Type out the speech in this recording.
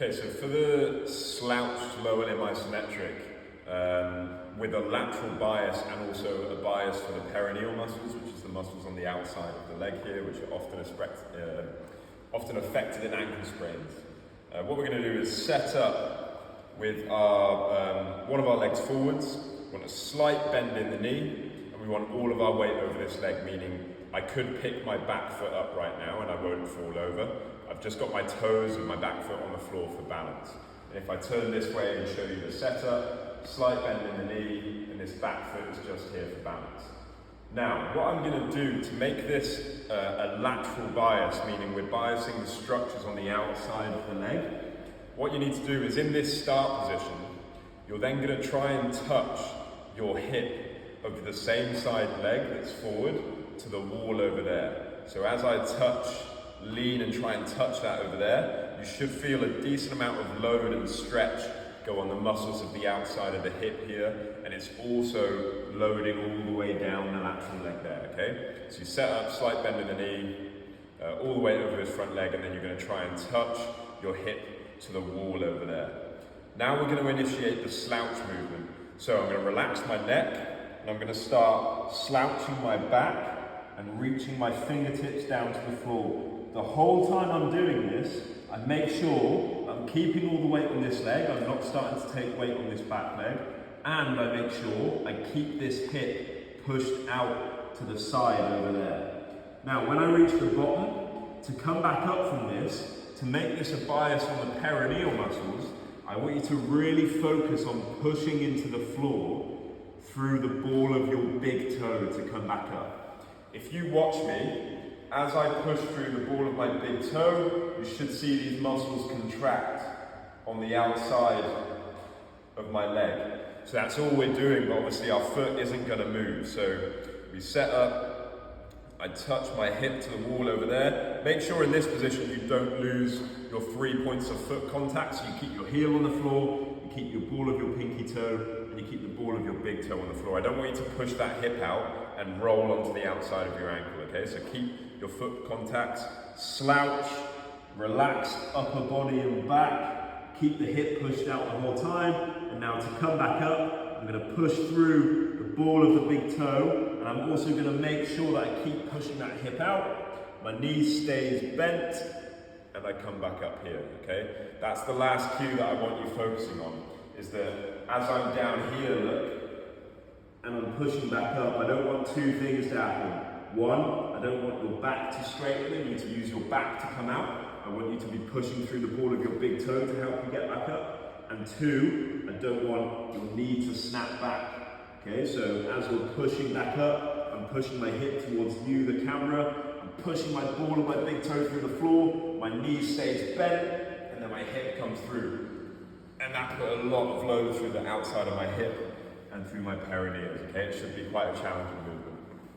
Okay, so for the slouch lower limb isometric, with a lateral bias and also a bias for the peroneal muscles, which is the muscles on the outside of the leg here, which are often affected in ankle sprains. What we're going to do is set up with our, one of our legs forwards. We want a slight bend in the knee, and we want all of our weight over this leg, meaning I could pick my back foot up right now and I won't fall over. I've just got my toes and my back foot on the floor for balance. And if I turn this way and show you the setup, slight bend in the knee, and this back foot is just here for balance. Now, what I'm going to do to make this a lateral bias, meaning we're biasing the structures on the outside of the leg, what you need to do is in this start position, you're then going to try and touch your hip of the same side leg that's forward to the wall over there. So as I lean and try and touch that over there, you should feel a decent amount of load and stretch go on the muscles of the outside of the hip here, and it's also loading all the way down the lateral leg there, okay? So you set up, slight bend in the knee, all the way over this front leg, and then you're going to try and touch your hip to the wall over there. Now we're going to initiate the slouch movement. So I'm going to relax my neck, and I'm going to start slouching my back and reaching my fingertips down to the floor. The whole time I'm doing this, I make sure I'm keeping all the weight on this leg, I'm not starting to take weight on this back leg, and I make sure I keep this hip pushed out to the side over there. Now, when I reach the bottom, to come back up from this, to make this a bias on the peroneal muscles, I want you to really focus on pushing into the floor through the ball of your big toe to come back up. If you watch me, as I push through the ball of my big toe, you should see these muscles contract on the outside of my leg. So that's all we're doing, but obviously our foot isn't going to move. So we set up, I touch my hip to the wall over there. Make sure in this position you don't lose your 3 points of foot contact, so you keep your heel on the floor, you keep your ball of your pinky toe, and you keep the ball of your big toe on the floor. I don't want you to push that hip out and roll onto the outside of your ankle, okay? So keep your foot contacts, slouch, relax upper body and back, keep the hip pushed out the whole time, and now to come back up, I'm going to push through the ball of the big toe, and I'm also going to make sure that I keep pushing that hip out, my knee stays bent, and I come back up here, okay? That's the last cue that I want you focusing on, is that as I'm down here, look, and I'm pushing back up, I don't want two things to happen. One, I don't want your back to straighten, you need to use your back to come out. I want you to be pushing through the ball of your big toe to help you get back up. And two, I don't want your knee to snap back. Okay, so as we're pushing back up, I'm pushing my hip towards you, the camera. I'm pushing my ball of my big toe through the floor. My knee stays bent, and then my hip comes through. And that put a lot of load through the outside of my hip and through my peroneals. Okay, it should be quite a challenging movement.